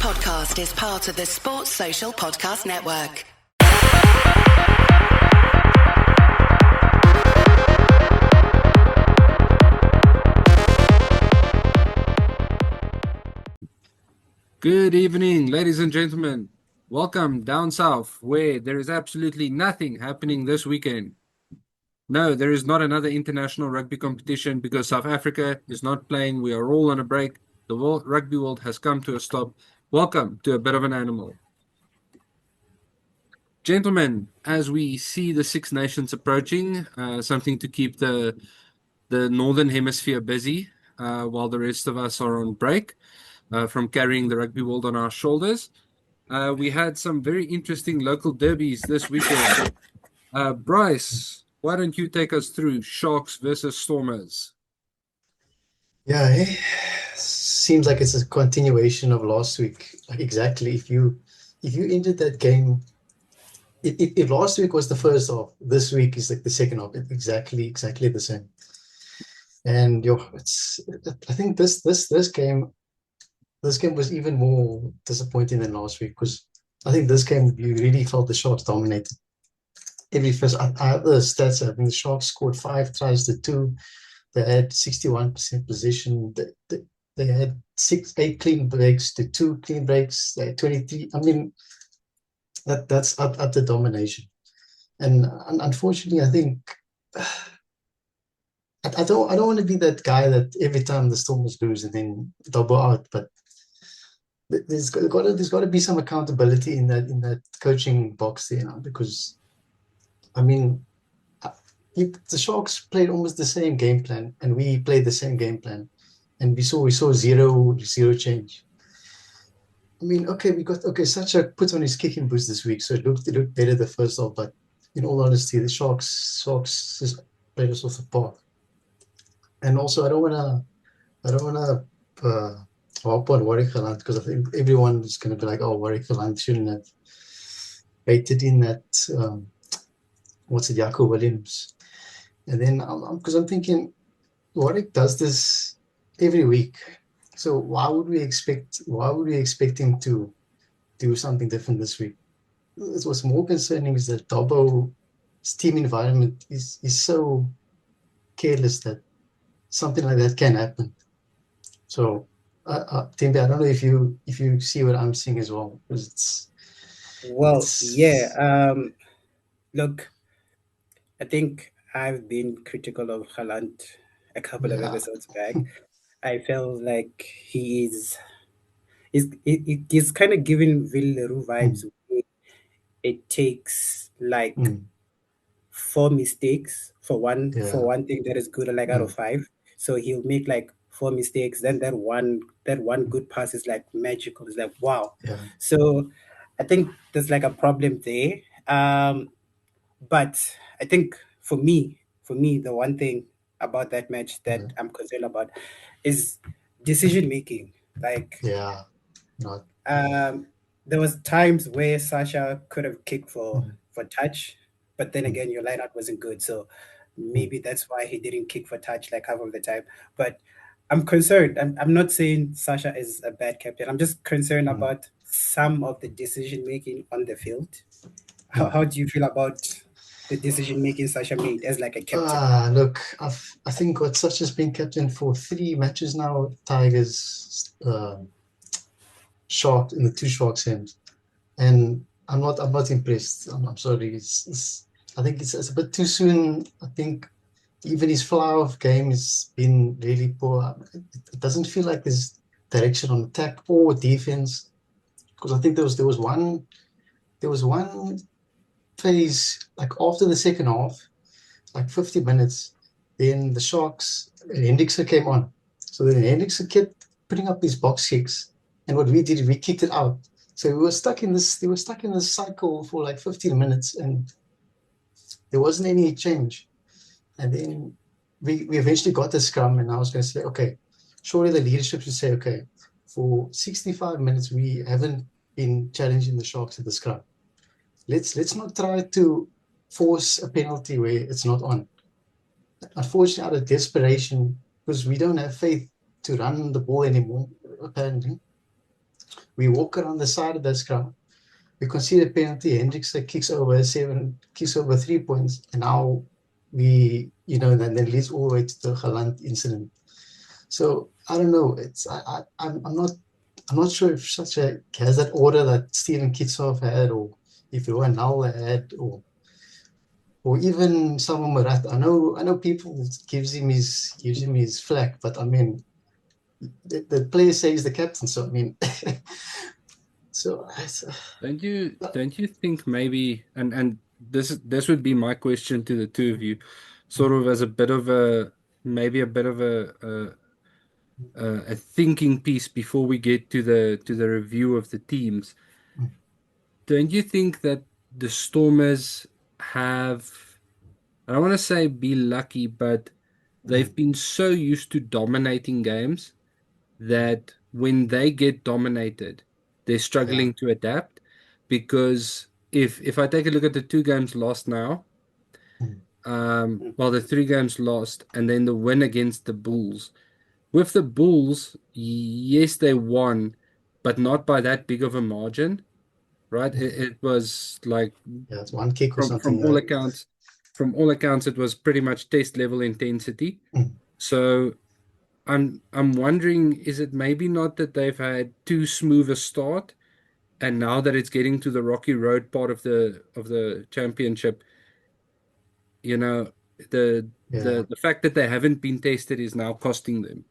podcast is part of the Sports Social Podcast Network. Good evening, ladies and gentlemen. Welcome down south, where there is absolutely nothing happening this weekend. No, there is not another international rugby competition because South Africa is not playing. We are all on a break. The rugby world has come to a stop. Welcome to a bit of an animal. Gentlemen, as we see the Six Nations approaching, something to keep the Northern Hemisphere busy while the rest of us are on break from carrying the rugby world on our shoulders. We had some very interesting local derbies this weekend. Bryce, why don't you take us through Sharks versus Stormers? Yeah, seems like it's a continuation of last week. Like exactly, if you ended that game, if last week was the first half, this week is like the second half. Exactly the same. And I think this game was even more disappointing than last week because I think this game you really felt the Sharks dominated. Every first, I have the stats. I mean, the Sharks scored 5 tries to 2. They had 61% possession. They had 8 clean breaks to 2 clean breaks. They had 23. I mean, that's utter domination. And unfortunately, I think I don't want to be that guy that every time the Stormers lose and then double out. But there's got to be some accountability in that coaching box there now, because I mean, the Sharks played almost the same game plan, and we played the same game plan, and we saw zero change. I mean, Sacha put on his kicking boots this week, so it looked better the first half. But in all honesty, the Sharks just played us off the park. And also, I don't wanna harp on Warwick Galant, because I think everyone is going to be like, "Oh, Warwick Galant shouldn't have baited in that." Jaco Williams. And then because I'm thinking, Warwick does this every week, so why would we expect him to do something different this week? What's more concerning is that Dobbo's team environment is so careless that something like that can happen. So, Timbe, I don't know if you see what I'm seeing as well, because Look, I think I've been critical of Haaland a couple of episodes back. I felt like he's kind of giving Villeroy vibes. It takes like 4 mistakes for one thing that is good, like out of 5. So he'll make like 4 mistakes, then that one good pass is like magical. It's like wow. Yeah. So I think there's like a problem there. But I think for me, the one thing about that match that I'm concerned about is decision making. Like, there was times where Sasha could have kicked for touch, but then again, your lineout wasn't good, so maybe that's why he didn't kick for touch like half of the time. But I'm concerned. I'm not saying Sasha is a bad captain. I'm just concerned about some of the decision making on the field. How do you feel about the decision making Sasha made as like a captain? Look, I think what Sasha's been captain for 3 matches now. Tigers, Shark in the 2 Sharks games, and I'm not impressed. I'm sorry. I think it's a bit too soon. I think even his flow of game has been really poor. It doesn't feel like there's direction on attack or defense, because I think there was one phase, like after the second half, like 50 minutes, then the Sharks, Hendrickson came on. So then Hendrickson kept putting up these box kicks, and what we did, we kicked it out. So they were stuck in this cycle for like 15 minutes, and there wasn't any change. And then we eventually got the scrum, and I was going to say, okay, surely the leadership should say, okay, for 65 minutes we haven't been challenging the Sharks at the scrum. Let's not try to force a penalty where it's not on. Unfortunately, out of desperation, because we don't have faith to run the ball anymore, apparently, we walk around the side of this ground. We concede a penalty. Hendrickson kicks over 3 points, and now then leads all the way to the Galant incident. So I don't know. I'm not sure if such a has that order that Steven Kitshoff had, or if Rowan Nowell had, or even Samuel Murat. I know people gives him his flack, but I mean, the player says the captain. So I mean, so Don't you think maybe, and this would be my question to the two of you, sort of as a bit of a maybe a bit of a thinking piece before we get to the review of the teams. Don't you think that the Stormers have, I don't want to say be lucky, but they've been so used to dominating games that when they get dominated, they're yeah, struggling to adapt. Because if I take a look at the two games lost now, well, the three games lost, and then the win against the Bulls. With the Bulls, yes, they won, but not by that big of a margin, right? It was like yeah, it's one kick or from something. from all accounts, it was pretty much test level intensity. Mm, So I'm wondering, is it maybe not that they've had too smooth a start, and now that it's getting to the rocky road part of the championship, you know, the yeah. the fact that they haven't been tested is now costing them.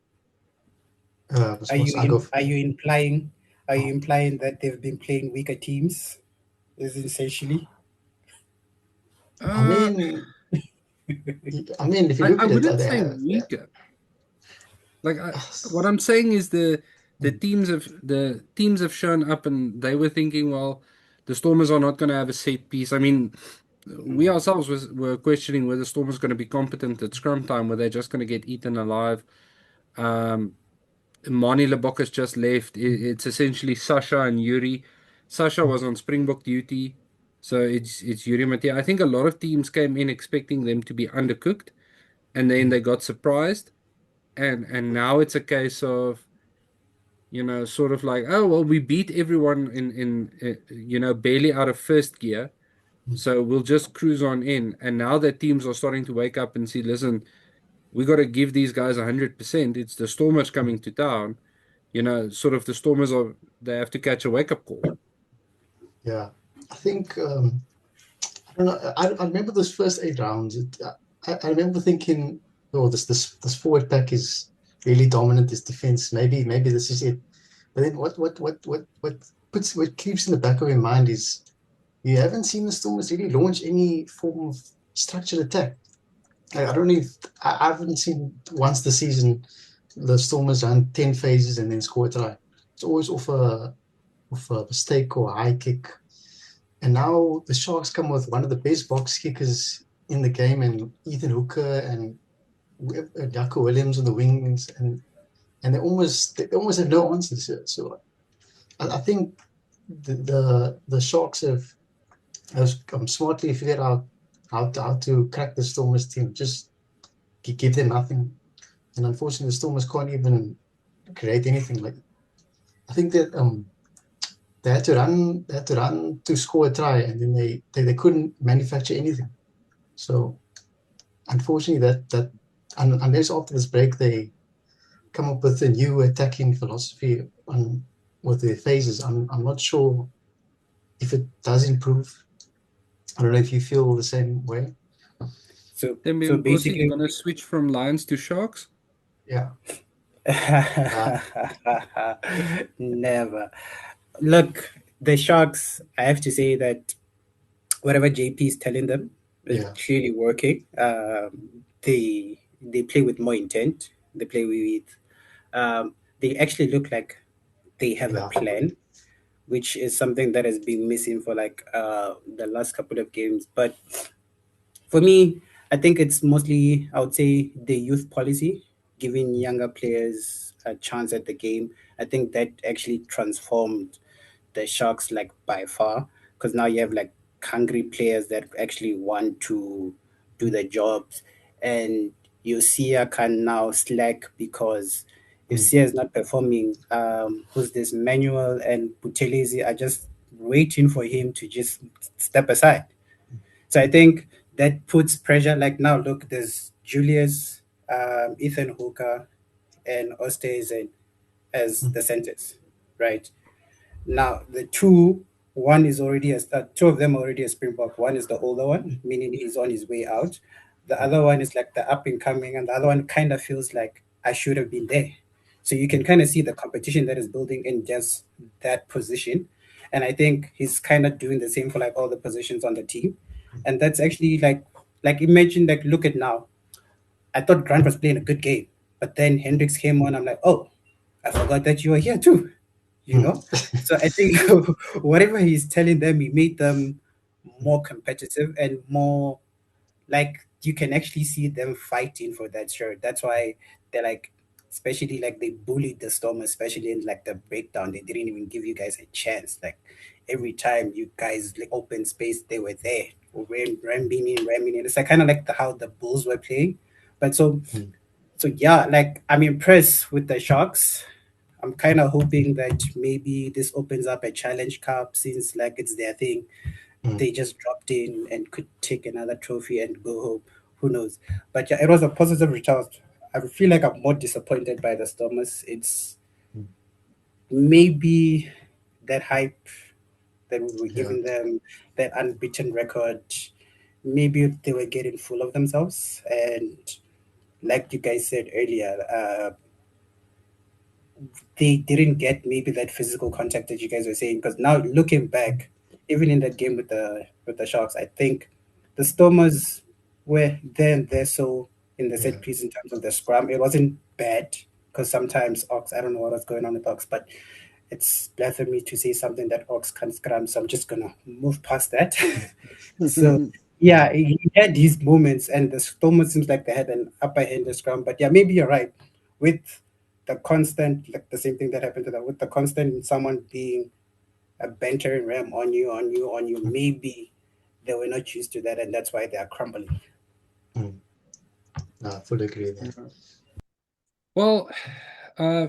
Of course, I go. Are you implying Oh, that they've been playing weaker teams? Is essentially. I Uh, mean, if you look I at it, wouldn't they say have. weaker. Like what I'm saying is the teams have shown up and they were thinking, well, the Stormers are not going to have a set piece. I mean, we ourselves were questioning whether Stormers going to be competent at scrum time, where they're just going to get eaten alive. Mani Lebokis just left. It's essentially Sasha and Yuri. Sasha was on Springbok duty, so it's Yuri Matia. I think a lot of teams came in expecting them to be undercooked, and then they got surprised. And now it's a case of, sort of like, oh well, we beat everyone in barely out of first gear, so we'll just cruise on in. And now that teams are starting to wake up and see, listen, we got to give these guys 100%. It's the Stormers coming to town. Sort of the Stormers they have to catch a wake up call. Yeah, I think I don't know. I remember those first 8 rounds. I remember thinking, oh, this forward pack is really dominant. This defense, maybe this is it. But then what keeps in the back of your mind is you haven't seen the Stormers really launch any form of structured attack. I don't know if I haven't seen once this season the Stormers run 10 phases and then score a try. It's always off a mistake or a high kick. And now the Sharks come with one of the best box kickers in the game, and Ethan Hooker and Jaco Williams on the wings, and they almost have no answers here. So I think the Sharks have smartly figured out how to crack the Stormers team. Just give them nothing, and unfortunately the Stormers can't even create anything. Like I think that they had to run to score a try, and then they couldn't manufacture anything. So unfortunately, that unless after this break they come up with a new attacking philosophy on with their phases, I'm not sure if it does improve. I don't know if you feel the same way. So Then so Mkosi, you're basically, gonna switch from Lions to Sharks? Yeah. Uh, never. Look, the Sharks. I have to say that whatever JP is telling them is yeah. clearly working. They play with more intent. They play with. They actually look like they have a Yeah. plan, which is something that has been missing for like the last couple of games. But for me, I think it's mostly, I would say, the youth policy, giving younger players a chance at the game. I think that actually transformed the Sharks like by far, because now you have like hungry players that actually want to do the jobs, and you see I can now slack because if Sia is not performing, who's this Manuel and Buthelezi are just waiting for him to just step aside. So I think that puts pressure. Like now, look, there's Julius, Ethan Hooker, and Ostaze as the centers, right? Now the one is already two of them already a Springbok. One is the older one, meaning he's on his way out. The other one is like the up and coming, and the other one kind of feels like I should have been there. So you can kind of see the competition that is building in just that position, and I think he's kind of doing the same for like all the positions on the team, and that's actually like imagine like look at now. I thought Grant was playing a good game, but then Hendricks came on. I'm like, oh, I forgot that you were here too, you know? So I think whatever he's telling them, he made them more competitive and more like you can actually see them fighting for that shirt. That's why they're like, especially like they bullied the Storm, especially in like the breakdown. They didn't even give you guys a chance. Like every time you guys like open space, they were there, ramming in. It's like kind of like how the Bulls were playing. But so yeah, like I'm impressed with the Sharks. I'm kind of hoping that maybe this opens up a challenge cup since like it's their thing. They just dropped in and could take another trophy and go home. Who knows? But yeah, it was a positive result. I feel like I'm more disappointed by the Stormers. It's maybe that hype that we were Yeah. giving them, that unbeaten record. Maybe they were getting full of themselves. And like you guys said earlier, they didn't get maybe that physical contact that you guys were saying. Because now looking back, even in that game with the Sharks, I think the Stormers were there and there. So in the Yeah. set piece in terms of the scrum, it wasn't bad. Because sometimes Ox, I don't know what was going on with Ox, but it's blasphemy to say something that Ox can scrum. So I'm just gonna move past that. So yeah, he had his moments, and the Stormers seems like they had an upper hand in the scrum. But yeah, maybe you're right with the constant, like the same thing that happened to them, with the constant someone being a bantering ram on you. Maybe they were not used to that, and that's why they are crumbling. I fully agree there. Well,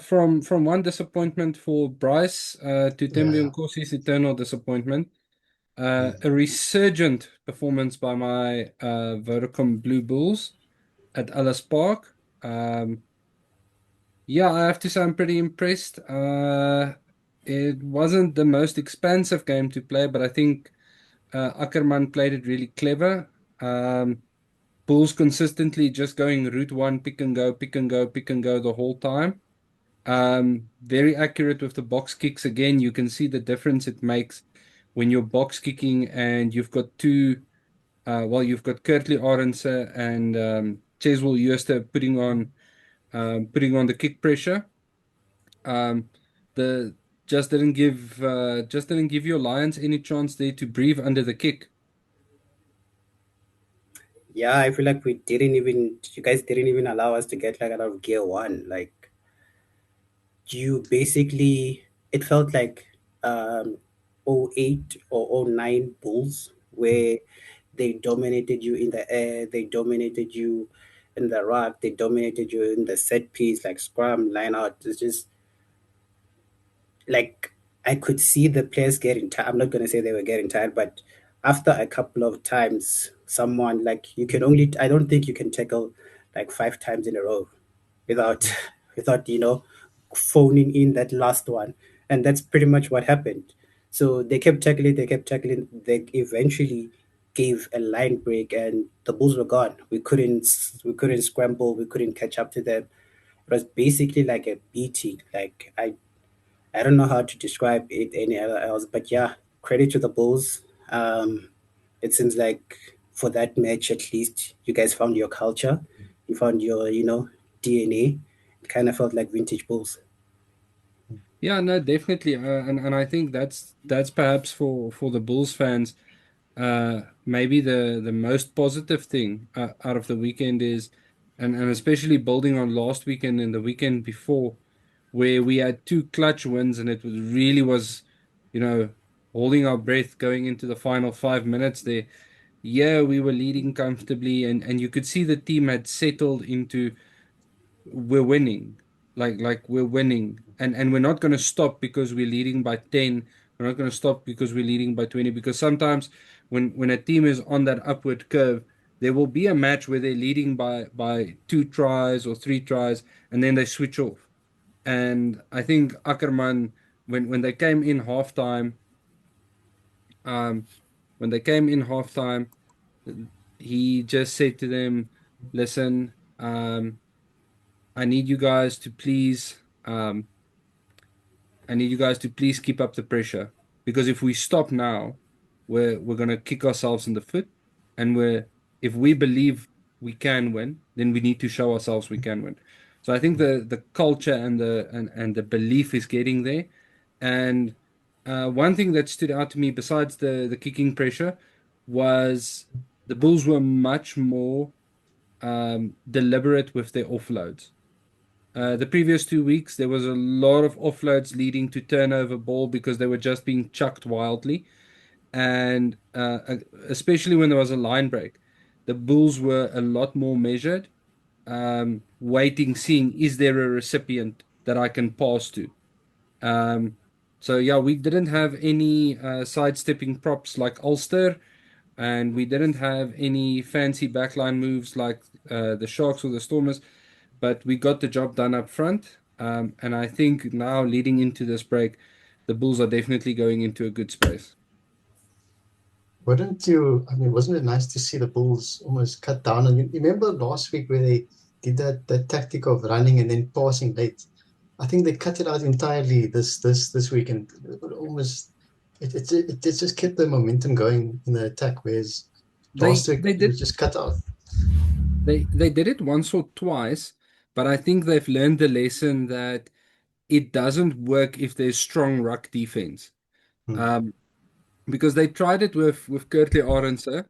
from one disappointment for Bryce to Tembi Yeah. Nkosi's eternal disappointment, a resurgent performance by my Vodacom Blue Bulls at Ellis Park. Yeah, I have to say I'm pretty impressed. It wasn't the most expensive game to play, but I think Ackerman played it really clever. Bulls consistently just going route one, pick and go, pick and go, pick and go the whole time. Very accurate with the box kicks. Again, you can see the difference it makes when you're box kicking and you've got you've got Kurtley Arendse and Cheswell Jooste putting on the kick pressure. Um, the just didn't give your Lions any chance there to breathe under the kick. Yeah, I feel like you guys didn't even allow us to get like out of gear one. Like you basically, it felt like '08 or '09 Bulls where they dominated you in the air, they dominated you in the ruck, they dominated you in the set piece, like scrum, line out. It's just like I could see the players getting tired. I'm not gonna say they were getting tired, but after a couple of times, someone like you can only I don't think you can tackle like 5 times in a row without without phoning in that last one, and that's pretty much what happened. So they kept tackling. They eventually gave a line break, and the Bulls were gone. We couldn't scramble. We couldn't catch up to them. It was basically like a beating. Like I don't know how to describe it any other else, but yeah, credit to the Bulls. It seems like for that match, at least, you guys found your culture, you found your, DNA. It kind of felt like vintage Bulls. Yeah, no, definitely, and I think that's perhaps for the Bulls fans, maybe the most positive thing out of the weekend is, and especially building on last weekend and the weekend before, where we had two clutch wins, and it was, you know, holding our breath going into the final 5 minutes there. Yeah, we were leading comfortably, and you could see the team had settled into we're winning. like we're winning, and we're not going to stop because we're leading by 10. We're not going to stop because we're leading by 20. Because sometimes when a team is on that upward curve, there will be a match where they're leading by 2 tries or 3 tries, and then they switch off. And I think Ackerman, when they came in halftime, um, when they came in halftime, he just said to them, "Listen, I need you guys to please." I need you guys to please keep up the pressure because if we stop now, we're gonna kick ourselves in the foot, and we're if we believe we can win, then we need to show ourselves we can win. So I think the culture and the belief is getting there. And one thing that stood out to me besides the kicking pressure was the Bulls were much more deliberate with their offloads. The previous 2 weeks, there was a lot of offloads leading to turnover ball because they were just being chucked wildly. And especially when there was a line break, the Bulls were a lot more measured, waiting, seeing is there a recipient that I can pass to. Um, so, yeah, we didn't have any sidestepping props like Ulster, and we didn't have any fancy backline moves like the Sharks or the Stormers, but we got the job done up front. And I think now leading into this break, the Bulls are definitely going into a good space. Wouldn't you? I mean, wasn't it nice to see the Bulls almost cut down? And you remember last week where they did that tactic of running and then passing late? I think they cut it out entirely this week, and almost it just kept the momentum going in the attack. Whereas They last week they it was did just cut out. they did it once or twice, but I think they've learned the lesson that it doesn't work if there's strong ruck defense. Hmm. Um, because they tried it with Kurtley Arendse.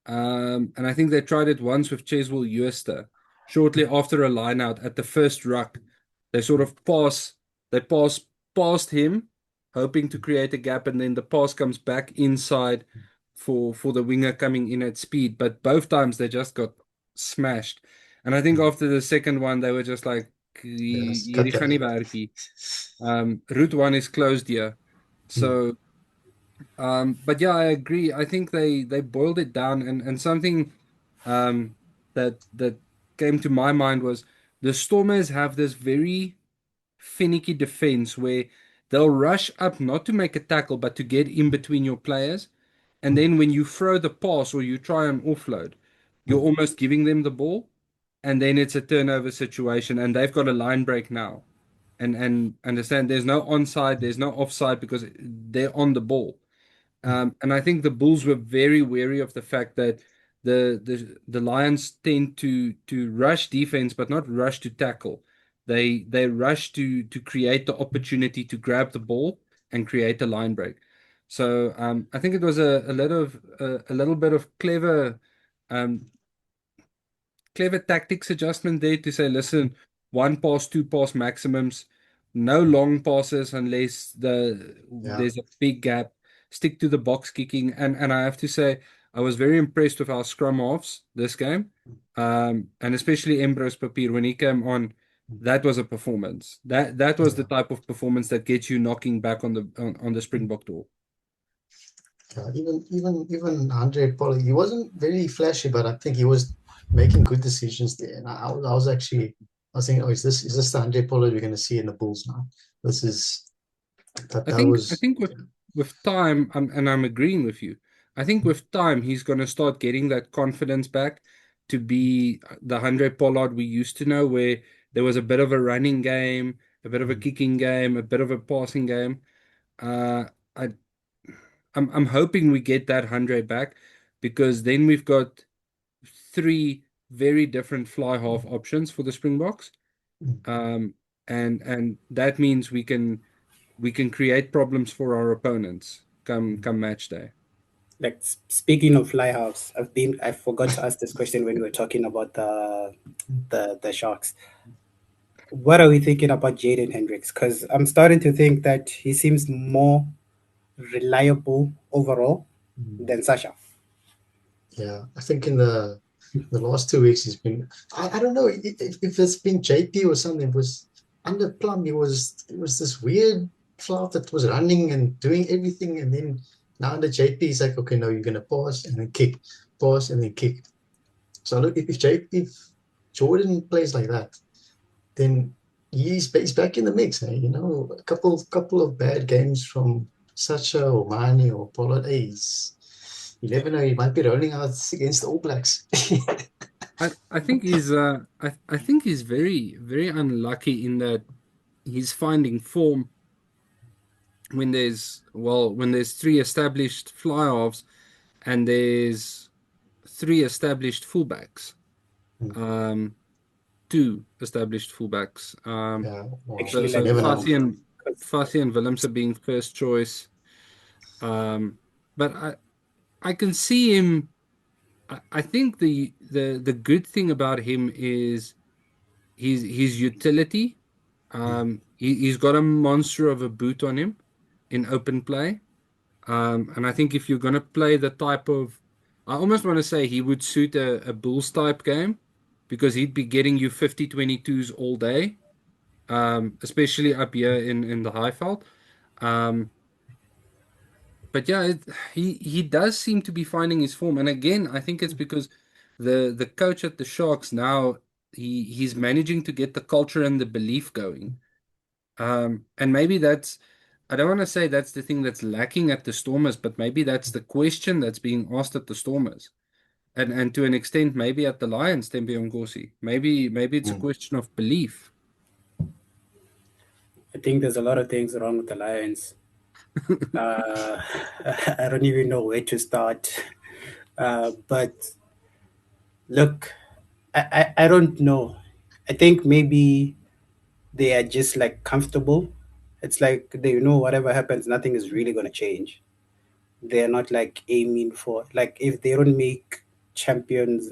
And I think they tried it once with Cheswell Euster. Shortly after a line out at the first ruck, they sort of pass past him, hoping to create a gap, and then the pass comes back inside for the winger coming in at speed. But both times they just got smashed. And I think after the second one, they were just like, Yes, cut hierdie gaan nie that. werkie. Route one is closed here. Hmm. So but yeah, I agree. I think they boiled it down, and something um, that came to my mind was the Stormers have this very finicky defense where they'll rush up not to make a tackle, but to get in between your players. And then when you throw the pass or you try and offload, you're Hmm. almost giving them the ball, and then it's a turnover situation, and they've got a line break now. And understand there's no onside, there's no offside because they're on the ball. And I think the Bulls were very wary of the fact that the Lions tend to rush defense, but not rush to tackle. They rush to create the opportunity to grab the ball and create a line break. So I think it was a little bit of um, clever tactics adjustment there to say, listen, 1 pass, 2 pass maximums, no long passes unless Yeah. there's a big gap. Stick to the box kicking, and I have to say, I was very impressed with our scrum halves this game, and especially Ambrose Papier when he came on. That was a performance. That was the Yeah. type of performance that gets you knocking back on the Springbok door. Yeah, even Andre Pollard, he wasn't very flashy, but I think he was making good decisions there. And I was actually I was thinking, oh, is this the Andre Pollard we're going to see in the Bulls now? This is that I was think with time, and I'm agreeing with you. I think with time he's going to start getting that confidence back to be the Andre Pollard we used to know, where there was a bit of a running game, a bit of a kicking game, a bit of a passing game. Uh, I I'm hoping we get that Andre back because then we've got three very different fly half options for the Springboks. Um, and that means we can create problems for our opponents come match day. Like speaking of fly halves, I forgot to ask this question when we were talking about the Sharks. What are we thinking about Jaden Hendricks? Because I'm starting to think that he seems more reliable overall than Sasha. yeah. I think in the last 2 weeks he's been I don't know if it's been JP or something. It was under Plum, it was this weird flout that was running and doing everything, and then now under JP, he's like, okay, no, you're gonna pause and then kick, pause and then kick. So look, if Jordan plays like that, then he's back in the mix. Eh? You know, a couple of bad games from Sacha or Mane or Pollard. Hey, you never know. He might be rolling out against the All Blacks. I think I think he's very very unlucky in that he's finding form when there's three established fly halves and there's three established fullbacks. Um, two established fullbacks. Yeah, wow. So Actually, so like Never both. know. Fassi and Willemse being first choice. Um, but I can see him. I think the good thing about him is his utility. He's got a monster of a boot on him in open play. And I think if you're going to play the type of, I almost want to say he would suit a Bulls type game because he'd be getting you 50-22s all day, especially up here in the Highveld. Um, but yeah, he does seem to be finding his form. And again, I think it's because the coach at the Sharks now he's managing to get the culture and the belief going. And maybe that's, I don't want to say that's the thing that's lacking at the Stormers, but maybe that's the question that's being asked at the Stormers. And to an extent, maybe at the Lions, Tembe Ngosi. Maybe it's a Mm. question of belief. I think there's a lot of things wrong with the Lions. Uh, I don't even know where to start. But look, I don't know. I think maybe they are just like comfortable. It's like they know whatever happens, nothing is really going to change. They're not like aiming for, like, if they don't make Champions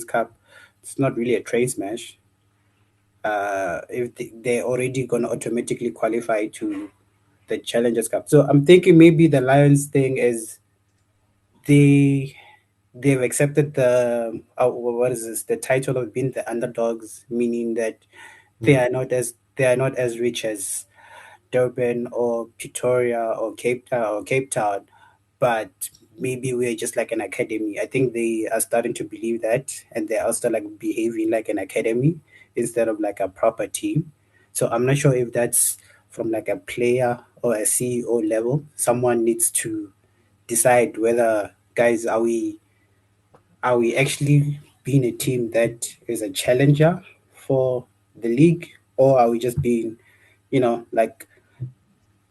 Cup, it's not really a train smash. If they're already going to automatically qualify to the Challengers Cup. So I'm thinking maybe the Lions thing is they they've accepted the what is this, the title of being the underdogs, meaning that Mm. they are not as rich as Durban or Pretoria or Cape Town, but maybe we're just like an academy. I think they are starting to believe that, and they're also like behaving like an academy instead of like a proper team. So I'm not sure if that's from like a player or a CEO level. Someone needs to decide whether, guys, are we actually being a team that is a challenger for the league, or are we just being, like,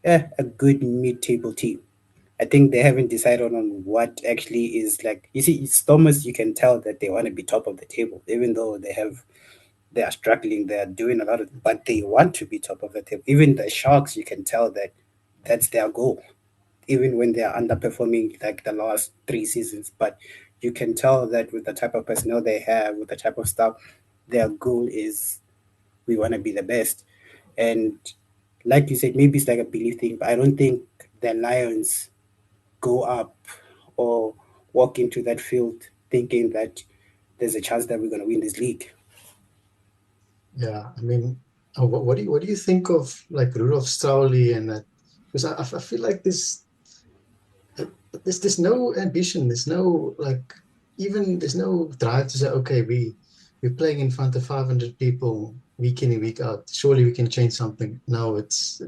a good mid-table team? I think they haven't decided on what actually is like. You see, Stormers, you can tell that they want to be top of the table, even though they are struggling. They are doing a lot of, but they want to be top of the table. Even the Sharks, you can tell that that's their goal, even when they are underperforming like the last 3 seasons. But you can tell that with the type of personnel they have, with the type of stuff, their goal is we want to be the best. And like you said, maybe it's like a belief thing, but I don't think the Lions go up or walk into that field thinking that there's a chance that we're going to win this league. Yeah, I mean, what do you think of like Rudolph Strowley and that? Because I feel like uh, there's no ambition. There's no like even there's no drive to say, okay, we're playing in front of 500 people week in and week out. Surely we can change something. No, it's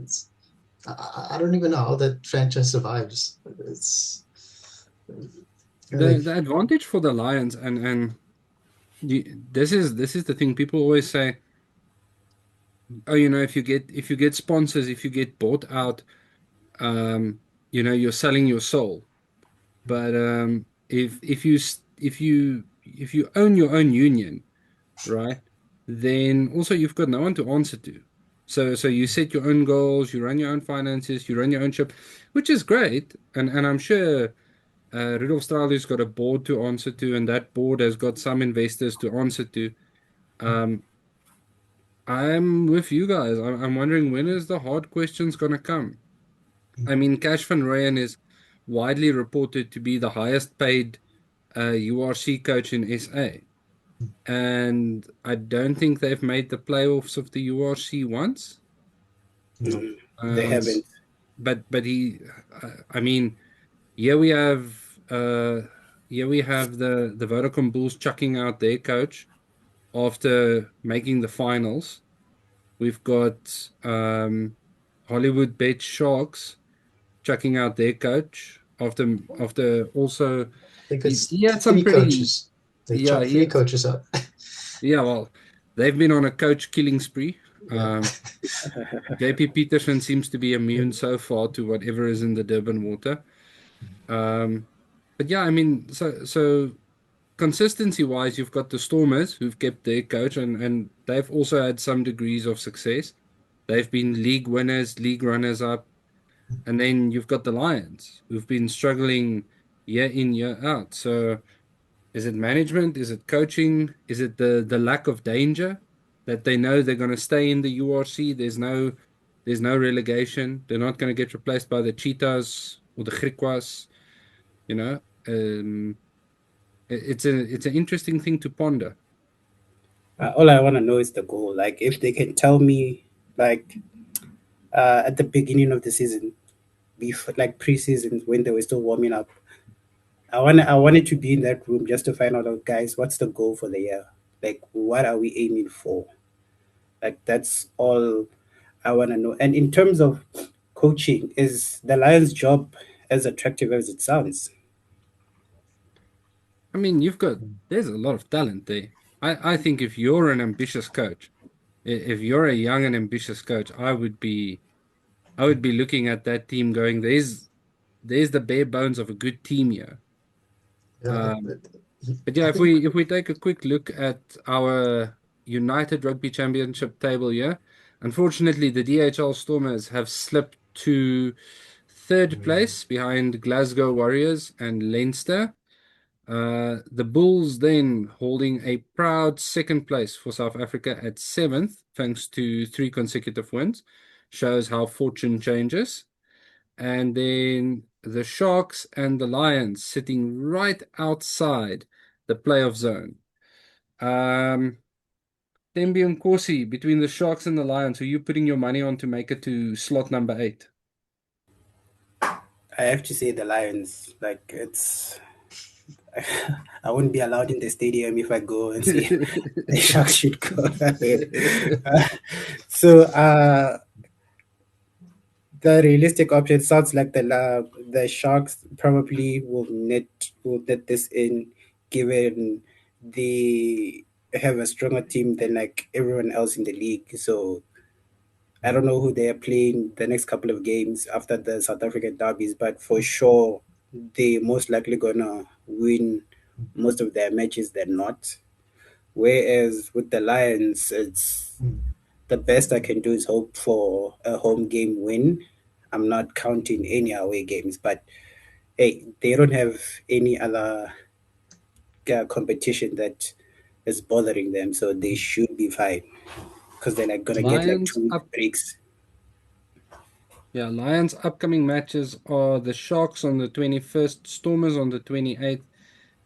I don't even know how that franchise survives. It's like The advantage for the Lions and this is the thing people always say, oh, if you get sponsors, if you get bought out, you're selling your soul. But if you own your own union, right, then also you've got no one to answer to. So you set your own goals, you run your own finances, you run your own ship, which is great. And I'm sure Rudolf Strahler's got a board to answer to, and that board has got some investors to answer to. Um, I'm with you guys. I'm wondering when is the hard questions gonna come? I mean, Cash van Rooyen is widely reported to be the highest paid URC coach in SA. and I don't think they've made the playoffs of the URC once. No. They Um, haven't. but I mean, here we have here we have the Vodacom Bulls chucking out their coach after making the finals. We've got Hollywood Bet Sharks chucking out their coach after also I think it's he had some three pretty coaches. They yeah chucked he three had coaches out. yeah well they've been on a coach killing spree. Yeah. JP Peterson seems to be immune so far to whatever is in the Durban water. Um, but yeah, I mean, so consistency wise, you've got the Stormers who've kept their coach and they've also had some degrees of success. They've been league winners, league runners up, and then you've got the Lions who've been struggling year in, year out. So is it management? Is it coaching? Is it the lack of danger that they know they're going to stay in the URC? There's no relegation. They're not going to get replaced by the Cheetahs or the Griquas. You know, it's an interesting thing to ponder. All I want to know is the goal. Like, if they can tell me, like, at the beginning of the season, before like preseason when they were still warming up, I wanted to be in that room just to find out, guys, what's the goal for the year? Like, what are we aiming for? Like, that's all I want to know. And in terms of coaching, is the Lions' job as attractive as it sounds? I mean, there's a lot of talent there. I think if you're an ambitious coach, if you're a young and ambitious coach, I would be looking at that team going, there's the bare bones of a good team here. Yeah. Um, but yeah, I if think we take a quick look at our United Rugby Championship table here, unfortunately the DHL Stormers have slipped to third place behind Glasgow Warriors and Leinster. The Bulls then holding a proud second place for South Africa at seventh, thanks to three consecutive wins. Shows how fortune changes. And then the Sharks and the Lions sitting right outside the playoff zone. Um, Tembi and Corsi, between the Sharks and the Lions, who are you putting your money on to make it to slot number 8? I have to say the Lions. Like, it's I wouldn't be allowed in the stadium if I go and see the Sharks should go ahead. So the realistic option sounds like the Sharks probably will net this in, given they have a stronger team than like everyone else in the league. So I don't know who they are playing the next couple of games after the South African derbies, but for sure they most likely gonna win most of their matches than not. Whereas with the Lions, it's the best I can do is hope for a home game win. I'm not counting any away games, but hey, they don't have any other competition that is bothering them, so they should be fine because they're like gonna get like Lions 2 week up. breaks. Yeah, Lions' upcoming matches are the Sharks on the 21st, Stormers on the 28th,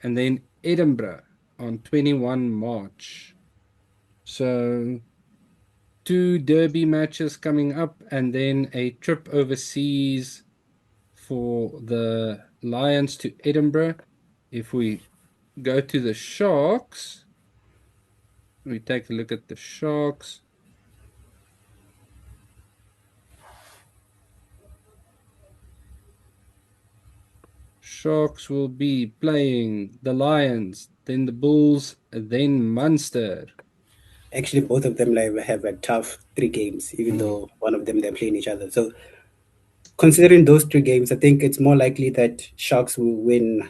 and then Edinburgh on 21 March. So two derby matches coming up, and then a trip overseas for the Lions to Edinburgh. If we go to the Sharks, we take a look at the Sharks. Sharks will be playing the Lions, then the Bulls, then Munster. Actually, both of them like have a tough 3 games, even though one of them they're playing each other. So considering those 3 games, I think it's more likely that Sharks will win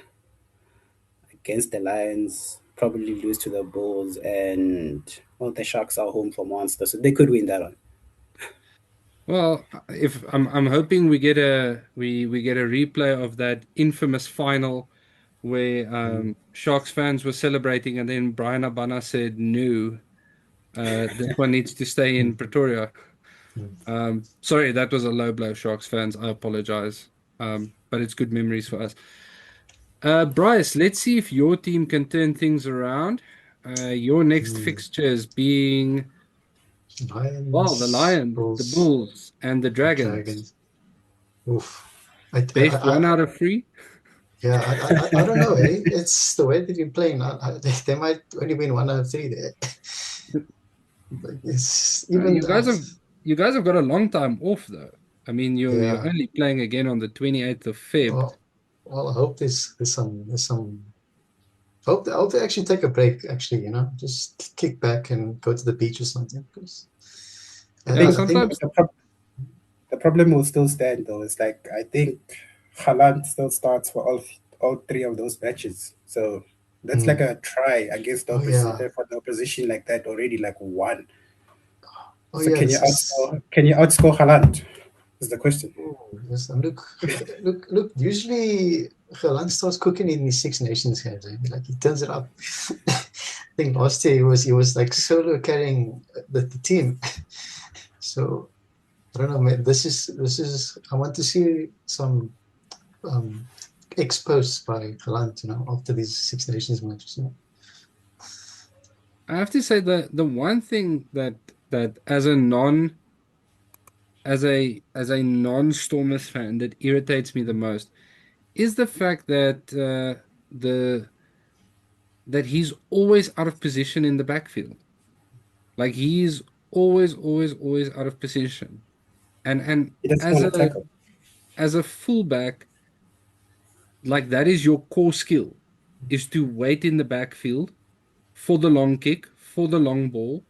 against the Lions, probably lose to the Bulls, and well, the Sharks are home for Monster, so they could win that one. Well, if I'm hoping we get a replay of that infamous final where Sharks fans were celebrating and then Brian Abana said no, this one needs to stay in Pretoria. Sorry, that was a low blow, Sharks fans. I apologize. But it's good memories for us. Bryce, let's see if your team can turn things around. Your next fixtures being, well, the Lions, Lions, the Bulls, Bulls, and the Dragons. Dragons. Oof. I, I, Best I, one I, out of three. yeah, I don't know, eh? It's the way they've been playing. They might only win 1 out of 3 there. But it's even that. You guys have got a long time off though. I mean, you're Yeah. only playing again on the 28th of Feb. Well, I hope there's some. I hope they actually take a break. Actually, just kick back and go to the beach or something. Because I Yeah, think I think sometimes the problem will still stand though. It's like I think Haaland still starts for all three of those matches. So that's like mm, a try against the oh opposition yeah, for the opposition like that already like one. oh So yeah. can you This is. outscore Haaland? Is the question. Oh, yes, and look. Usually, Geland starts cooking in the Six Nations games. Eh? Like he turns it up. I think last year he was like solo carrying the team. So I don't know. Man, this is. I want to see some um, exposed by Geland. After these Six Nations matches. I have to say that the one thing that as a non-Stormers fan that irritates me the most is the fact the that he's always out of position in the backfield. Like he's always out of position. And He doesn't as want to a tackle. as a fullback, like that is your core skill, is to wait in the backfield for the long kick, for the long ball,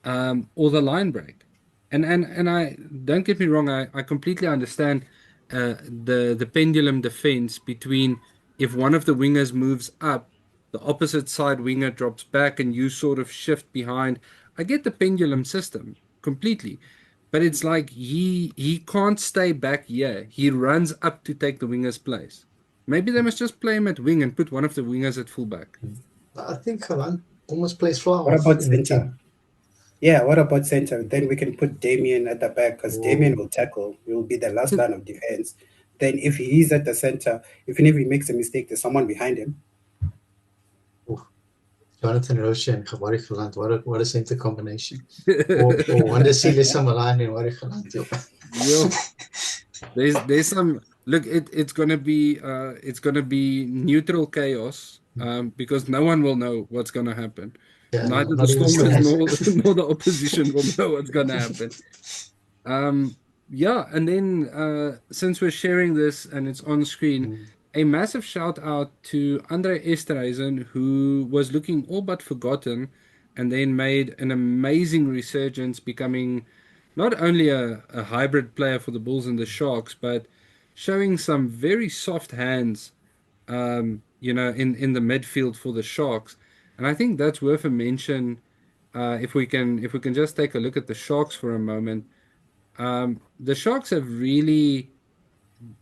or the line break. And I don't get me wrong, I completely understand the pendulum defense between if one of the wingers moves up, the opposite side winger drops back and you sort of shift behind. I get the pendulum system completely. But it's like he can't stay back here. He runs up to take the winger's place. Maybe they must just play him at wing and put one of the wingers at fullback. I think Geland almost plays fly What off about in the center? team. Yeah, what about center? Then we can put Damien at the back because Damien Oh, will tackle. He will be the last line of defense. Then if he's at the center, even if he makes a mistake, there's someone behind him. oh. Jonathan Roche and Jabari Geland. What a center combination. Or Wanda Silesa Malane and Wari Geland. Yo. There's some look. It's gonna be neutral chaos. Because no one will know what's gonna happen. Yeah, Neither the not even Stormers Stormers. nor the opposition will know what's gonna happen. Yeah, and then since we're sharing this and it's on screen, Mm. a massive shout out to Andre Esterhuizen, who was looking all but forgotten and then made an amazing resurgence, becoming not only a hybrid player for the Bulls and the Sharks, but showing some very soft hands, in the midfield for the Sharks. And I think that's worth a mention. If we can just take a look at the Sharks for a moment. The Sharks have really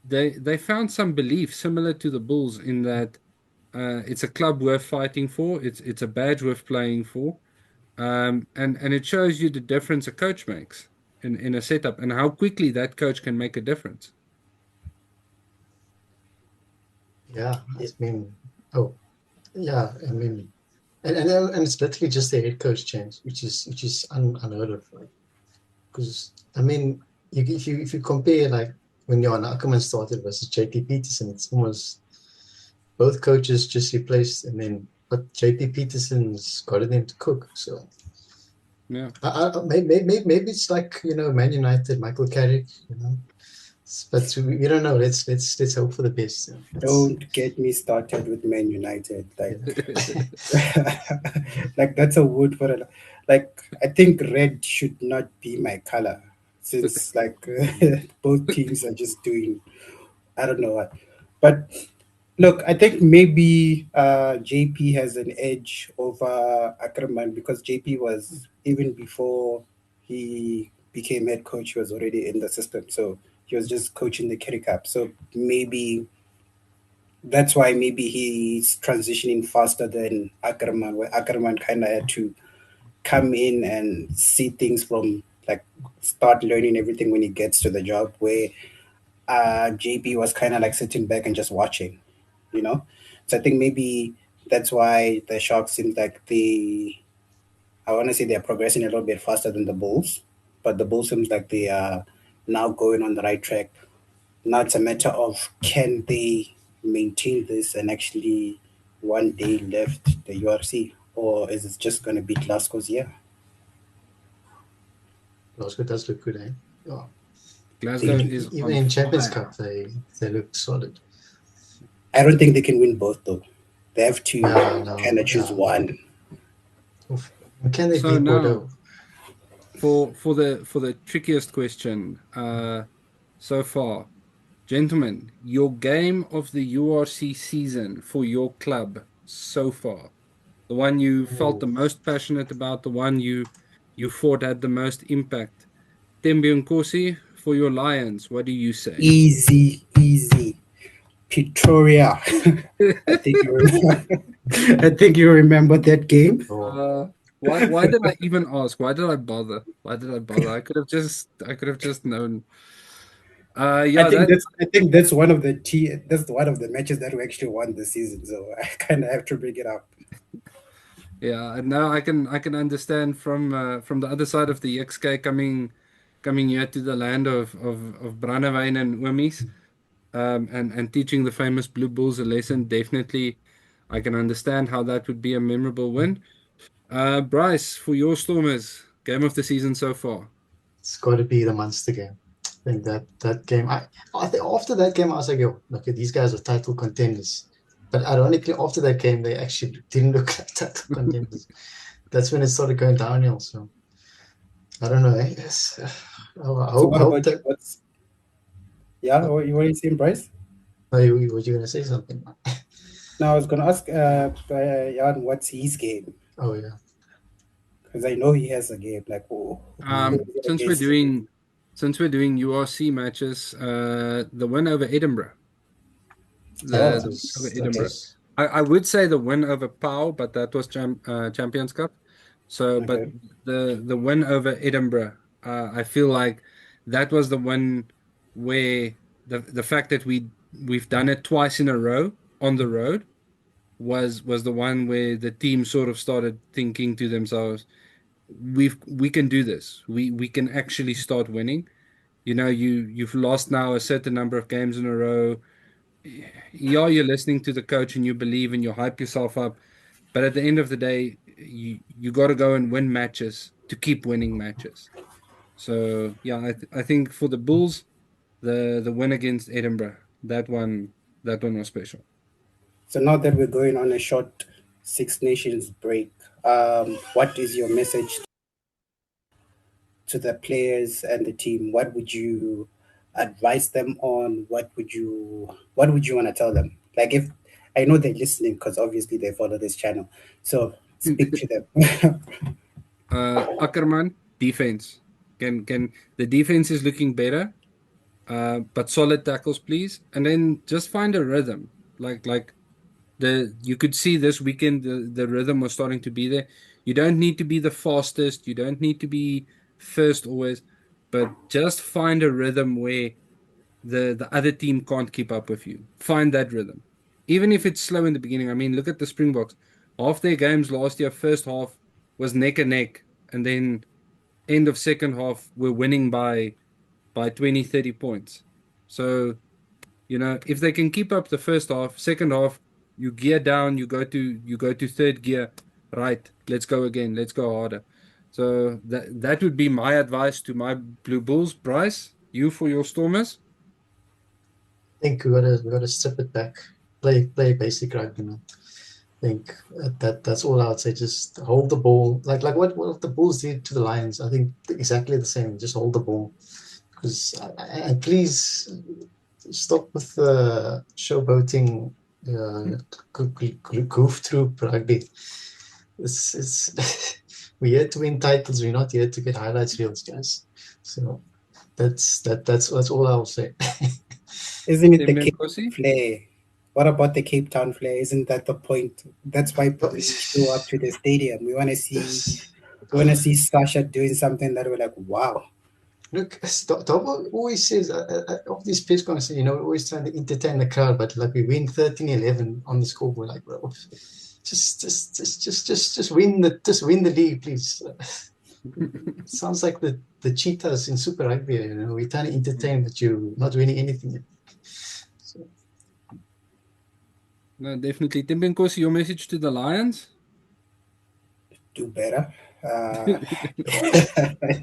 they found some belief similar to the Bulls in that it's a club worth fighting for. It's a badge worth playing for, and it shows you the difference a coach makes in a setup and how quickly that coach can make a difference. Yeah, I mean, oh, yeah, I mean, and it's literally just a head coach change, which is unheard of, right? Because I mean, if you compare like when Johan Ackerman started versus JP Peterson, it's almost both coaches just replaced, and then but JP Peterson's got them to cook. So Yeah. maybe it's like Man United, Michael Carrick, but we don't know. Let's hope for the best. Don't get me started with Man United. Yeah. Like that's a word for it. Like I think red should not be my color, since like both teams are just doing I don't know what. But look, I think maybe JP has an edge over Ackerman because JP was even before he became head coach, he was already in the system. So he was just coaching the Kerry Cup. So maybe that's why maybe he's transitioning faster than Ackerman, where Ackerman kind of had to come in and see things from like start learning everything when he gets to the job, where JP was kind of like sitting back and just watching, you know. So I think maybe That's why the Sharks seem like I want to say they're progressing a little bit faster than the Bulls, but the Bulls seems like they are now going on the right track. Now it's a matter of can they maintain this and actually one day lift the URC, or is it just going to be Glasgow's year? Glasgow does look good, eh? Yeah. Glasgow is Even on in Champions fire. Cup, they looked solid. I don't think they can win both though. They have to Yeah, no, kind of choose yeah. one. Oof. Can they So beat now Bordeaux? for the trickiest question so far, gentlemen, your game of the URC season for your club so far, the one you felt the Ooh, most passionate about, the one you thought had the most impact. Tembi Nkosi, for your Lions, what do you say? Easy, easy. Pretoria. I think you remember, I think you remember that game. oh, Uh, why did I even ask? Why did I bother? Why did I bother? I could have just known. Yeah, that I think that's one of that's one of the matches that we actually won this season. So I kind of have to bring it up. yeah. And now I can understand from the other side of the XK coming here to the land of Brandewyn and Oomies, and teaching the famous Blue Bulls a lesson. Definitely, I can understand how that would be a memorable win. Bryce, for your Stormers, game of the season so far. it's got to be the Munster game. I think that game. I think after that game, I was like, yo, look, these guys are title contenders. But ironically, after that game, they actually didn't look like title contenders. That's when it started going downhill. So I don't know. Yes. Oh, I So hope what hope about you? that. Yeah? What you saying, Bryce? Oh, you were you gonna say something? Now I was gonna ask Jan what's his game Oh yeah. because I know he has a game. Like, who Mm. is it Since we're against? doing URC matches, the win over Edinburgh, Yeah, the, Oh, the win over that okay, Edinburgh. was I would say the win over Pau, but that was Champions Cup. So, but okay. the win over Edinburgh, I feel like that was the one where the fact that we've done it twice in a row on the road was the one where the team sort of started thinking to themselves, we can do this. We can actually start winning. You've lost now a certain number of games in a row. Yeah, you're listening to the coach and you believe and you hype yourself up, but at the end of the day, you got to go and win matches to keep winning matches. So yeah, I think for the Bulls, the win against Edinburgh, that one was special. So now that we're going on a short Six Nations break, what is your message to the players and the team? What would you advise them on? What would you want to tell them? Like if I know they're listening because obviously they follow this channel. So speak to them. Ackerman defense, can the defense is looking better, but solid tackles, please, and then just find a rhythm. Like you could see this weekend the rhythm was starting to be there. You don't need to be the fastest, you don't need to be first always, but just find a rhythm where the other team can't keep up with you. Find that rhythm. Even if it's slow in the beginning. I mean, look at the Springboks. Half their games last year, first half was neck and neck, and then end of second half we're winning by 20, 30 points. So if they can keep up the first half, second half, you gear down, you go to third gear, right? Let's go again. Let's go harder. So that would be my advice to my Blue Bulls. Bryce, you for your Stormers. I think we gotta strip it back. Play basic rugby, man. I think that's all I would say. Just hold the ball, like what the Bulls did to the Lions. I think exactly the same. Just hold the ball, because and please stop with the showboating, goof through rugby. It's we're here to win titles. We're not here to get highlights reels, guys. So that's all I'll say. Isn't it the Tembe Cape Nkosi? flair? What about the Cape Town flair? Isn't that the point? That's why But we show up to the stadium. We want to see Sasha doing something that we're like, wow. look, Tobo always says, of these press conferences, always trying to entertain the crowd, but like we win 13-11 on the scoreboard, like, bro, just win the league, please. Sounds like the cheetahs in Super Rugby. You know, we're trying to entertain, but you're not winning anything. So, No, definitely. Timbenkosi, your message to the Lions? Do better.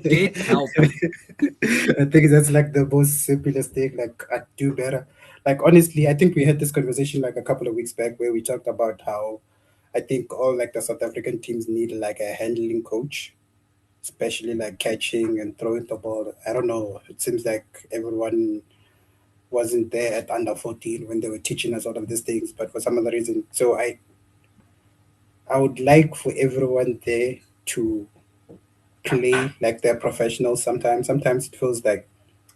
Get help. I think that's like the most simplest thing. Like, do better. Like, honestly, I think we had this conversation like a couple of weeks back where we talked about how I think all like the South African teams need like a handling coach, especially like catching and throwing the ball. I don't know. It seems like everyone wasn't there at under 14 when they were teaching us all of these things, but for some other reason. So I would like for everyone there to play like they're professionals sometimes. Sometimes it feels like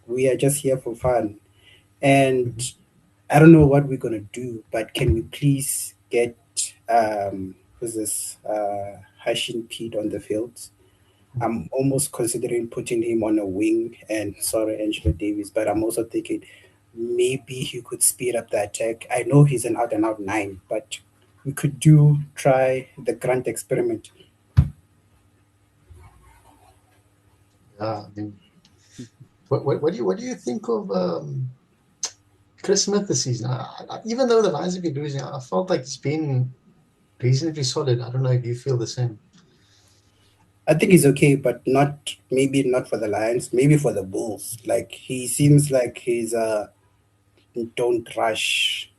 we are just here for fun. And I don't know what we're gonna do, but can we please get who's this Hashin Pete on the field? I'm almost considering putting him on a wing and sorry Angelo Davis, but I'm also thinking maybe he could speed up the attack. I know he's an out and out nine, but we could try the Grant experiment. yeah, I mean, what do you think of Chris Smith this season? Even though the Lions have been losing, I felt like it's been reasonably solid. I don't know if you feel the same. I think he's okay, but not maybe not for the Lions, maybe for the Bulls. Like he seems like he's don't rush.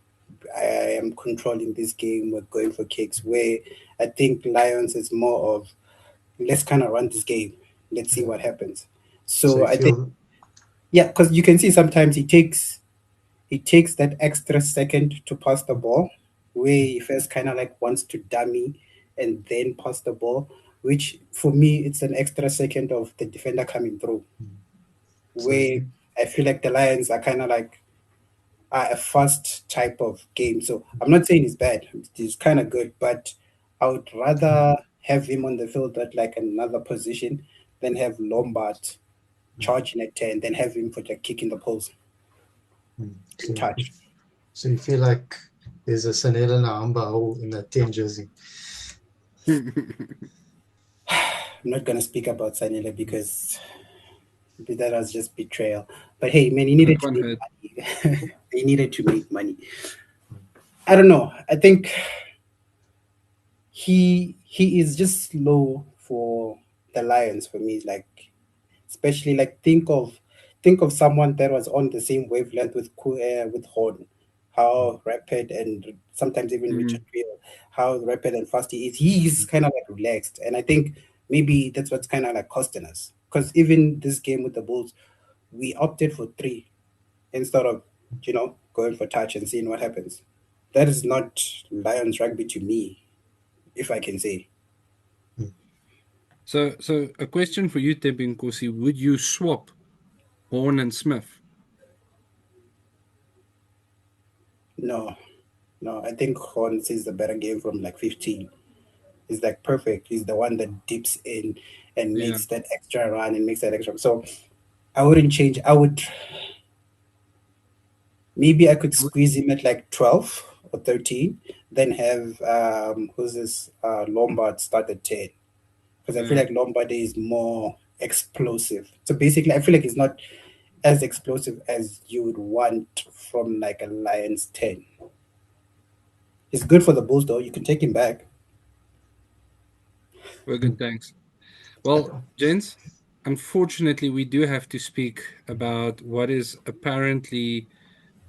I am controlling this game. We're going for kicks. Where I think Lions is more of let's kind of run this game. Let's see Yeah. what happens. So So you I think feel yeah, because you can see sometimes he takes that extra second to pass the ball, where he first kind of like wants to dummy and then pass the ball, which for me it's an extra second of the defender coming through. so Where I feel like the Lions are kind of like a fast type of game. So I'm not saying he's bad; he's kind of good, but I would rather have him on the field at like another position than have Lombard charging at 10, then have him put a kick in the post and so touch. so you feel like there's a Sanela Naamba hole in that 10 jersey. I'm not gonna speak about Sanila because that was just betrayal. But hey, man, he needed That to one make hurt. money. He needed to make money. I don't know. I think he is just slow for the Lions for me. Like especially like think of someone that was on the same wavelength with Horn, how rapid and sometimes even Richard Mm. Real, how rapid and fast he is. He's kind of like relaxed, and I think maybe that's what's kind of like costing us. Because even this game with the Bulls, we opted for three instead of going for touch and seeing what happens. That is not Lions rugby to me, if I can say. So a question for you, Timbenkosi. Would you swap Horn and Smith? No, no, I think Horn sees the better game from like 15. He's like perfect. He's the one that dips in and Yeah. makes that extra run and makes that extra. So I wouldn't change. I would maybe I could squeeze him at like 12 or 13, then have who's this Lombard start at 10. Because I feel Yeah. like Lombard is more explosive. So basically I feel like he's not as explosive as you would want from like a Lions 10. He's good for the Bulls though. You can take him back. Well, good. Thanks. Well, gents, unfortunately, we do have to speak about what is apparently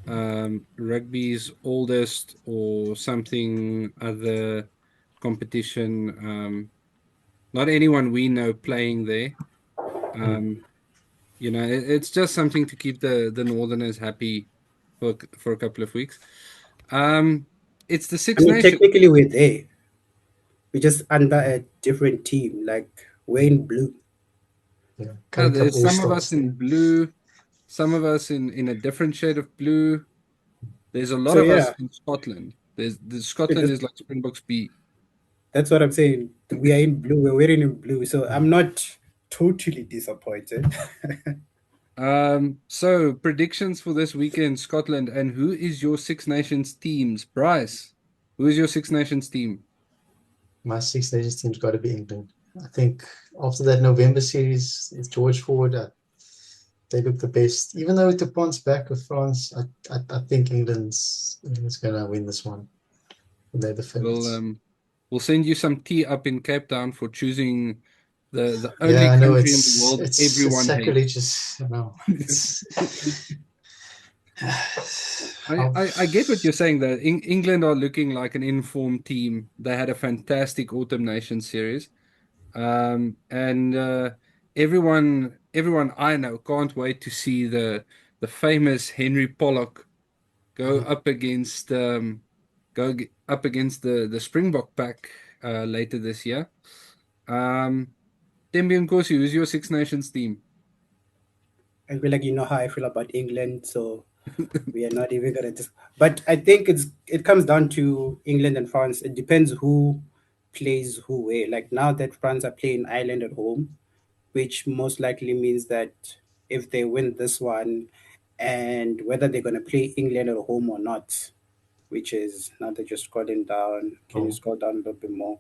rugby's oldest or something other competition. Not anyone we know playing there. Um, it's just something to keep the Northerners happy for a couple of weeks. Um, it's the I Six mean Nations. technically we're there. We're just under a different team. Like we're in blue. Yeah, Yeah, Currie Cup there's All some of us Stars in there. blue, some of us in a different shade of blue. There's a lot So of us yeah, in Scotland. The so Scotland is like Springboks B. that's what I'm saying. We are in blue. We're wearing in blue. So I'm not totally disappointed. So predictions for this weekend, Scotland, and who is your Six Nations teams? Bryce, who is your Six Nations team? my Six Nations team's got to be England. I think after that November series with George Ford, they look the best. Even though it took points back with France, I think England's gonna win this one. They're the We'll favorites. we'll send you some tea up in Cape Town for choosing the only Yeah, I know country in the it's world it's it's everyone hates. sacrilegious. You know, it's how I get what you're saying though. England are looking like an informed team. They had a fantastic Autumn Nation series. And everyone I know can't wait to see the famous Henry Pollock go up against up against the Springbok pack later this year. Tembi Nkosi, who's your Six Nations team? I feel like you know how I feel about England, so we are not even gonna just. But I think it comes down to England and France. It depends who plays who where. Like now that France are playing Ireland at home, which most likely means that if they win this one, and whether they're gonna play England at home or not, which is now that you're scrolling down. Can you oh, scroll down a little bit more?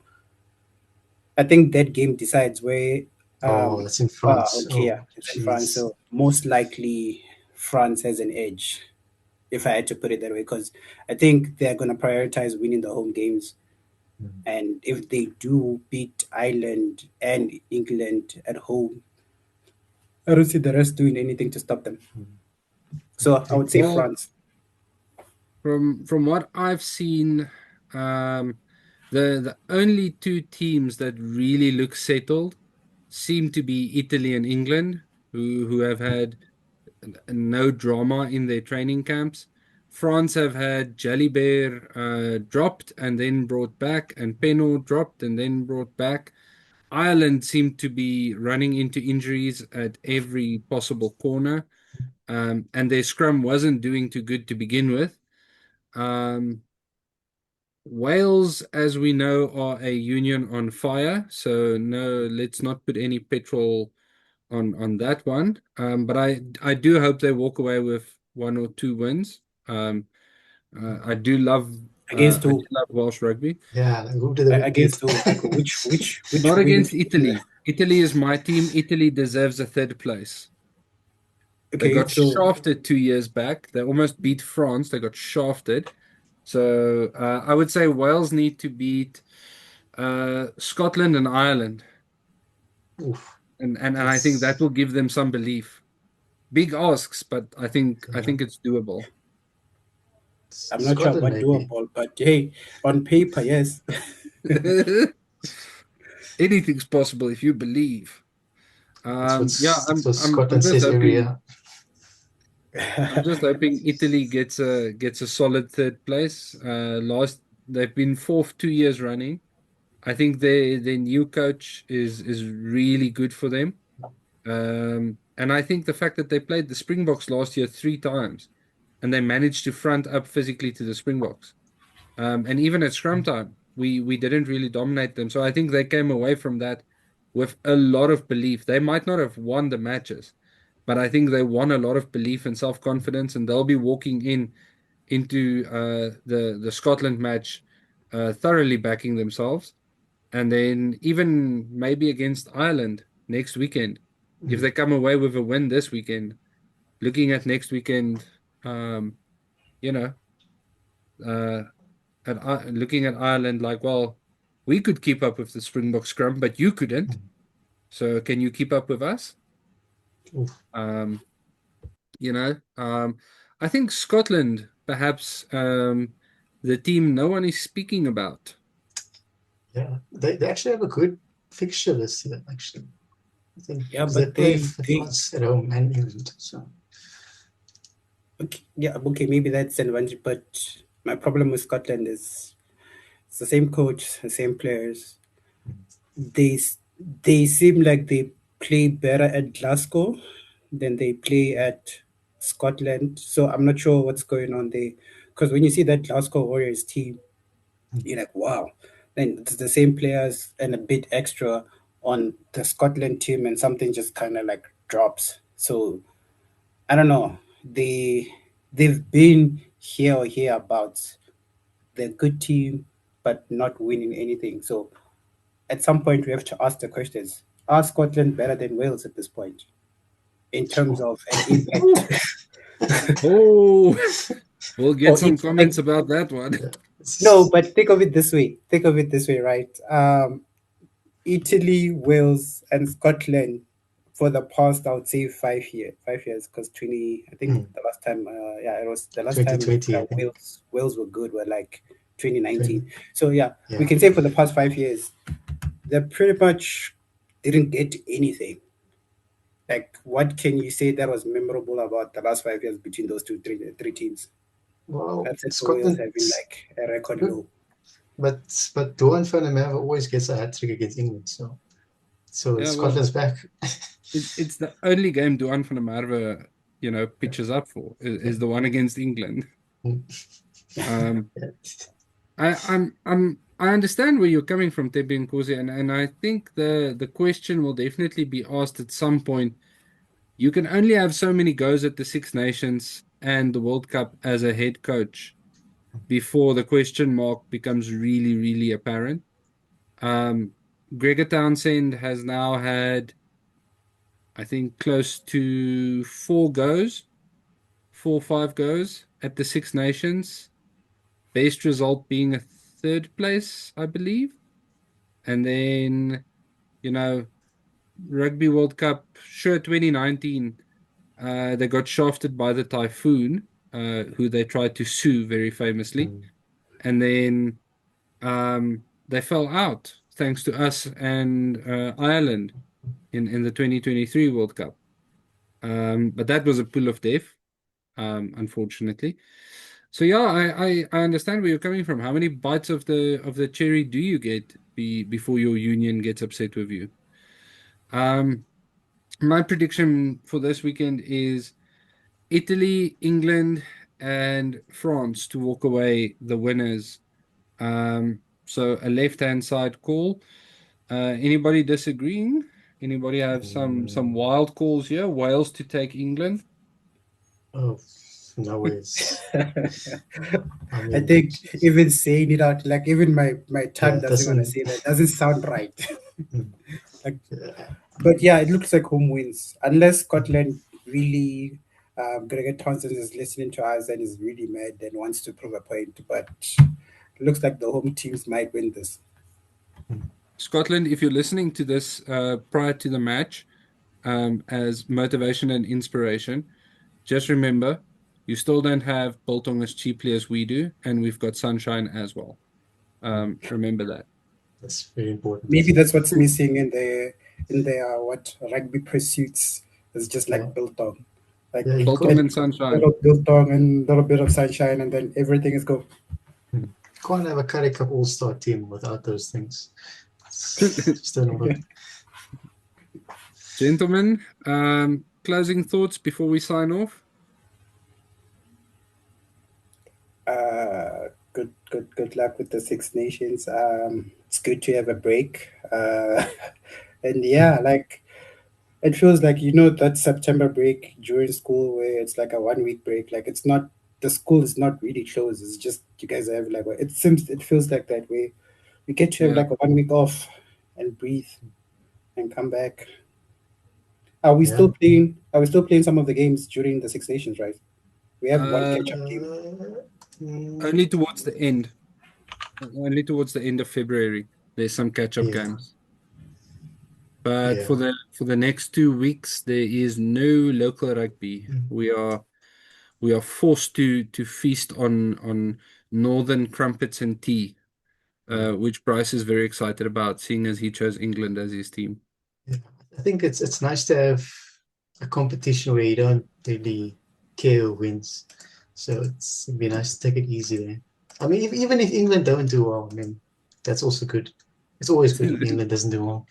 I think that game decides where. oh, it's in France. Okay, yeah, Oh, it's in France. jeez. So most likely France has an edge, if I had to put it that way, because I think they're going to prioritize winning the home games. Mm, And if they do beat Ireland and England at home, I don't see the rest doing anything to stop them. mm. So I Take would say the Well, France. from what I've seen, um, the only two teams that really look settled seem to be Italy and England, who have had no drama in their training camps. France have had Jalibert dropped and then brought back, and Peno dropped and then brought back. Ireland seemed to be running into injuries at every possible corner, and their scrum wasn't doing too good to begin with. Um, Wales, as we know, are a union on fire, so no, let's not put any petrol on that one. But I do hope they walk away with one or two wins. I do love Against I do who? love Welsh rugby. yeah. Who do they beat? Against who? Like which Not win against team? Italy. Italy is my team. Italy deserves a third place. They Okay, got so shafted 2 years back. They almost beat France. They got shafted. So I would say Wales need to beat Scotland and Ireland, Oof, and I think that that's will give them some belief. Big asks, but I think it's doable. I'm not sure Scotland about maybe. doable, but hey, on paper, yes. Anything's possible if you believe. Yeah, That's what I'm Scotland just says every hoping year. Italy gets a solid third place. Last they've been fourth 2 years running. I think their new coach is really good for them. And I think the fact that they played the Springboks last year 3 times and they managed to front up physically to the Springboks. And even at scrum time, we didn't really dominate them. So I think they came away from that with a lot of belief. They might not have won the matches, but I think they won a lot of belief and self-confidence, and they'll be walking into the Scotland match thoroughly backing themselves. And then even maybe against Ireland next weekend, if Mm, they come away with a win this weekend, looking at next weekend, um, you know, uh, looking at Ireland like, well, we could keep up with the Springbok scrum, but you couldn't. mm, So can you keep up with us? oof. Um, you know, I think Scotland, perhaps the team no one is speaking about. Yeah, they actually have a good fixture this year. Actually, I think Yeah, because they but play they France at home and England. So okay, yeah, okay, maybe that's an advantage, but my problem with Scotland is it's the same coach, the same players. They s- they seem like they play better at Glasgow than they play at Scotland. So I'm not sure what's going on there. Because when you see that Glasgow Warriors team, you're like, wow. Then it's the same players and a bit extra on the Scotland team, and something just kind of like drops. So I don't know. They've been here or hereabouts. They're a good team, but not winning anything. So at some point we have to ask the questions. Are Scotland better than Wales at this point in terms of an impact? Oh, we'll get Or some it's comments like, about that one. Yeah. no, but think of it this way. Think of it this way, right? Italy, Wales, and Scotland for the past, I would say, 5 years. 5 years, because 20. I think the last time, it was the last time 2020, I think. Wales were good. Were like 2019. 20, So yeah, we yeah. can say for the past 5 years, they pretty much didn't get anything. Like, what can you say that was memorable about the last 5 years between those three teams? Well, That's it for Wales Scotland having like a record good, low. but Duan van der Merwe always gets a hat trick against England, so Yeah, well, Scotland's back. it's the only game Duan van der Merwe, pitches up for is the one against England. Um, Yeah. I understand where you're coming from, Tebi and Kosi, and I think the question will definitely be asked at some point. You can only have so many goes at the Six Nations and the World Cup as a head coach before the question mark becomes really, really apparent. Gregor Townsend has now had, I think, close to 4 or 5 goes at the Six Nations. Best result being a third place, I believe. And then, you know, Rugby World Cup, sure, 2019, they got shafted by the Typhoon, who they tried to sue very famously. And then they fell out thanks to us and Ireland in the 2023 World Cup. But that was a pull of death, unfortunately. So yeah, I understand where you're coming from. How many bites of the cherry do you get before your union gets upset with you? My prediction for this weekend is Italy, England, and France to walk away the winners. So a left-hand side call. Anybody disagreeing? Anybody have some wild calls here? Wales to take England. Oh, no ways. I I mean, think even saying it out, like even my tongue it doesn't want to doesn't. say that. Doesn't sound right. Like, Yeah, but yeah, it looks like home wins unless Scotland really. Gregor Townsend is listening to us and is really mad and wants to prove a point. But it looks like the home teams might win this. Scotland, if you're listening to this prior to the match, as motivation and inspiration, just remember you still don't have Biltong as cheaply as we do, and we've got Sunshine as well. Remember that. that's very important. Maybe that's what's missing in their what rugby pursuits. It's just Yeah, like biltong, like yeah. Biltong and Sunshine. little biltong and a little bit of sunshine, and then everything is go. Can't have a Curry Cup All-Star team without those things. Just don't work. Gentlemen, closing thoughts before we sign off? Good luck with the Six Nations. It's good to have a break. And yeah, like it feels like that September break during school where it's like a 1 week break. Like it's not the school is not really closed. It's just you guys have like it feels like that way. We get to have Yeah. like a 1 week off and breathe and come back. Are we Yeah. still playing? Are we still playing some of the games during the Six Nations? Right. We have one Uh, catch-up game. Only towards the end. Only towards the end of February. There's some catch-up Yeah. games. But Yeah. for the next 2 weeks, there is no local rugby. We are forced to feast on northern crumpets and tea, which Bryce is very excited about, seeing as he chose England as his team. Yeah. I think it's nice to have a competition where you don't really care who wins. So it'd be nice to take it easy there. I mean, even if England don't do well, I mean, that's also good. It's always good if England doesn't do well.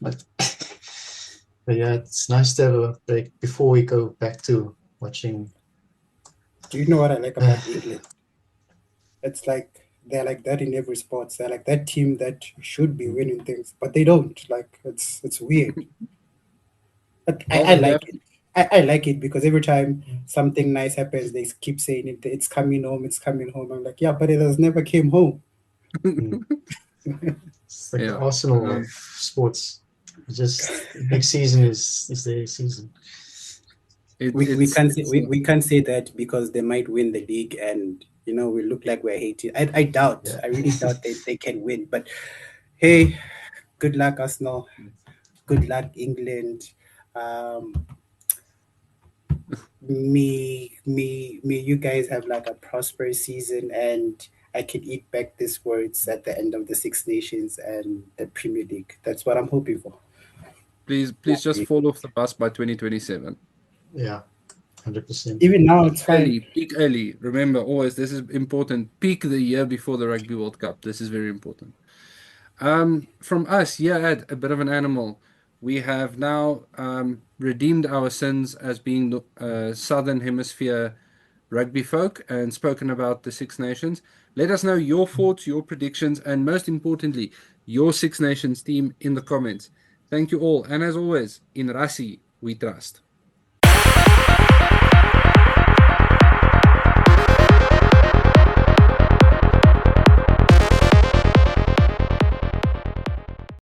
But yeah, it's nice to have a break before we go back to watching. Do you know what I like about England? It's like they're like that in every sport. They're like that team that should be winning things, but they don't. Like it's weird. But I Well, like it. I like it because every time something nice happens, they keep saying it. It's coming home. It's coming home. I'm like, yeah, but it has never came home. It's like the Yeah. Arsenal of sports. Just next season is their season. We can't say It's we can't say that because they might win the league and we look like we're hating. I doubt. Yeah. I really doubt they can win. But hey, good luck, Arsenal. Good luck, England. Um, me, you guys have like a prosperous season, and I can eat back these words at the end of the Six Nations and the Premier League. That's what I'm hoping for. please just fall off the bus by 2027. Yeah, 100%. Even now, it's fine. Peak early. Remember, always this is important. Peak the year before the Rugby World Cup. This is very important. From us, yeah, Ed, a bit of an animal. We have now redeemed our sins as being Southern Hemisphere rugby folk and spoken about the Six Nations. Let us know your thoughts, your predictions, and most importantly, your Six Nations team in the comments. Thank you all. And as always, in Rasi, we trust.